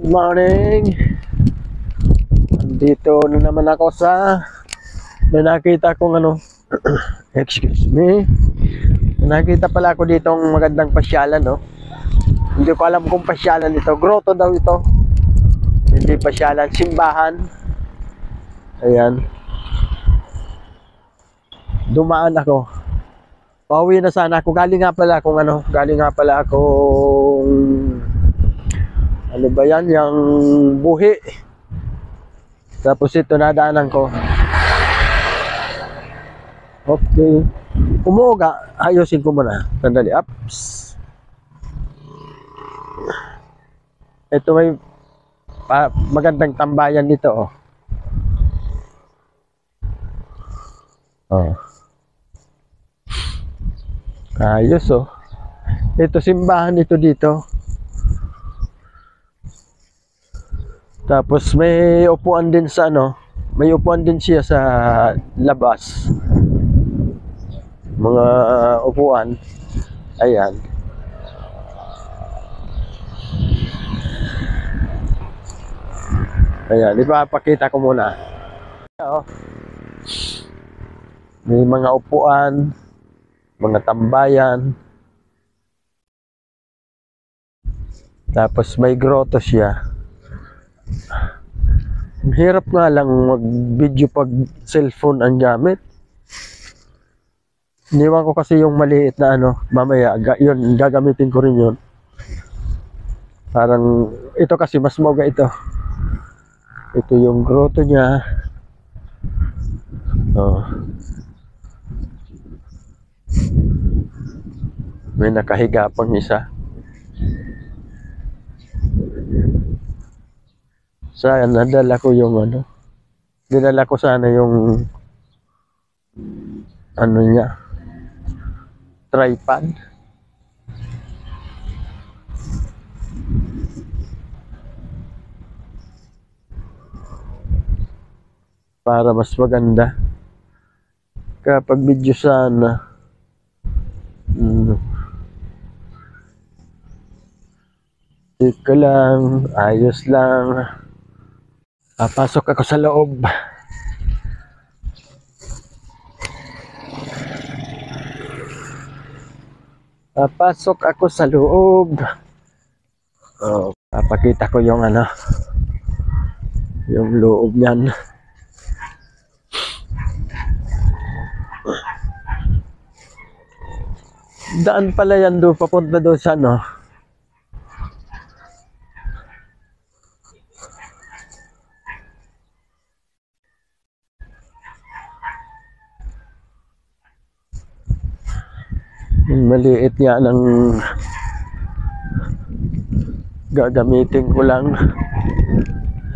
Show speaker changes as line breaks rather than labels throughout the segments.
Good morning. Dito na naman ako sa may nakita kong excuse me. Nakita pala ako ditong magandang pasyalan, no. Hindi ko alam kung pasyalan ito. Grotto daw ito. Hindi pasyalan, simbahan. Ayan. Dumaan ako. Pauwi na sana ako. Galing nga pala akong ano ba yan, yung buhi. Tapos ito nadaanan ko. Okay. Umuga, ayusin ko muna. Sandali, ups. Ito may magandang tambayan dito, oh. Oh. Ayos, oh. Ito simbahan ito dito. Tapos may upuan din sa may upuan din siya sa labas. Mga upuan. Ayan. Ayan, ipapakita ko muna. Oh. May mga upuan, mga tambayan. Tapos may grotto siya. Ang hirap nga lang mag-video pag cellphone ang gamit. Iniwan ko kasi yung maliit na mamaya, yun, gagamitin ko rin yun. Parang, ito kasi mas mauga ito. Ito yung grotto niya. Oh. May nakahiga pang isa. Sana nadala ko yung dinala ko sana yung niya, tripod. Para mas maganda kapag video sana. Ika lang, ayos lang. Papasok ako sa loob. Papasok ako sa loob. Oh, papakita ko yung yung loob niyan. Daan pala yan doon, papunta doon sa maliit nga ng gagamitin ko lang.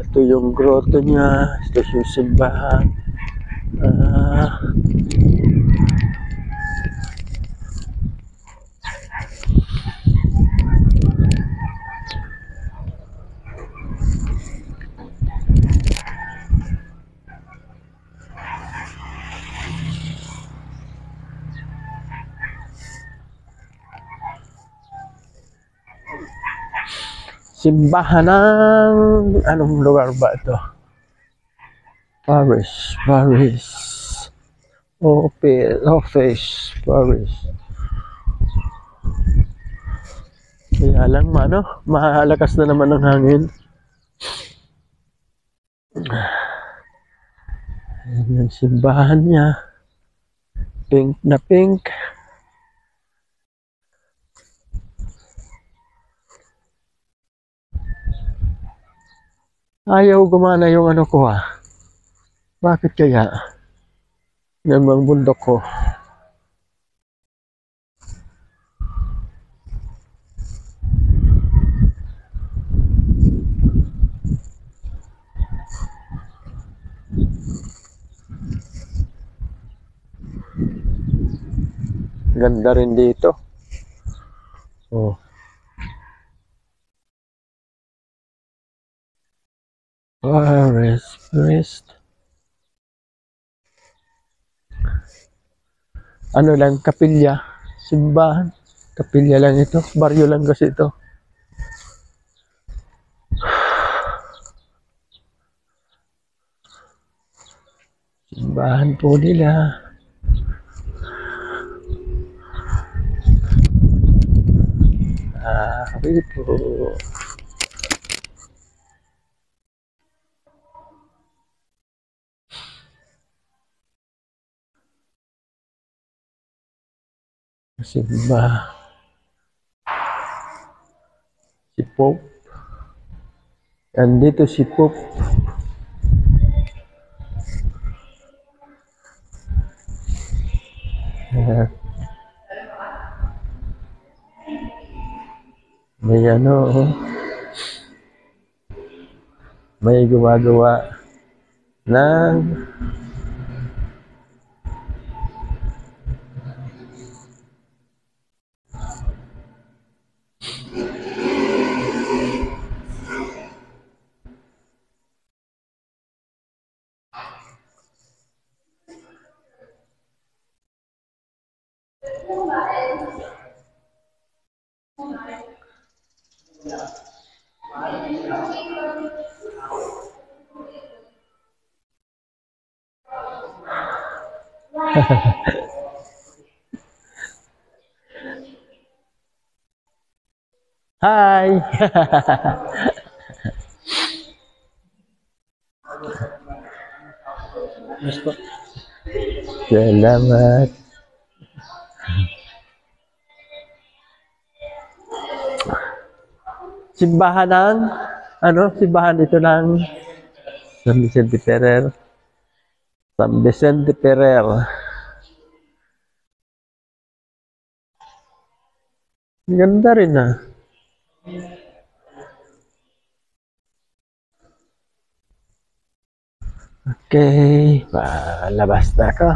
Ito yung grotto niya. Ito yung simbahan. Simbahan ng anong lugar ba ito? Paris. Office, Paris. Kaya lang mahalakas na naman ang hangin. Ayan yung simbahan niya. Pink na pink. Ayaw gumana yung ko Bakit kaya? Yan bang bundok ko. Ganda rin dito. Oh. Paris. Lang, kapilya, simbahan, kapilya lang ito, baryo lang kasi ito. Simbahan po nila. Kami po. Simba. Si Pope. Andito si Pope. May ano, may gumagawa ng Hi! Salamat. Simbahan ng, simbahan ito ng San Vicente Ferrer. San Vicente Ferrer. Ganda rin ah. Okay, palabas na ako.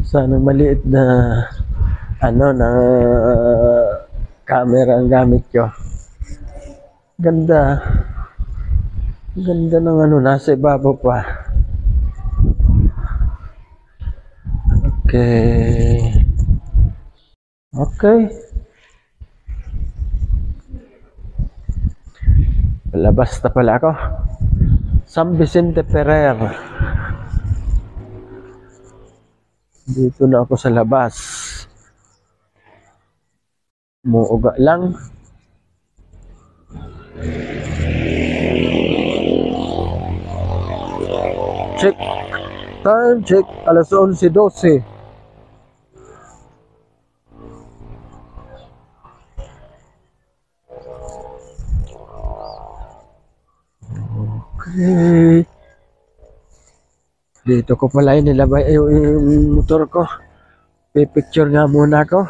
Sana maliit na na camera ang gamit ko. Ganda. Ganda ng nasa ibabaw pa. Okay. Okay. Palabas na pala ako. San Vicente Ferrer. Dito na ako sa labas. Muuga lang. Check. Time check. Alas 11:12. Okay. Dito ko pala inilabay yung motor ko. Pipicture nga muna ako.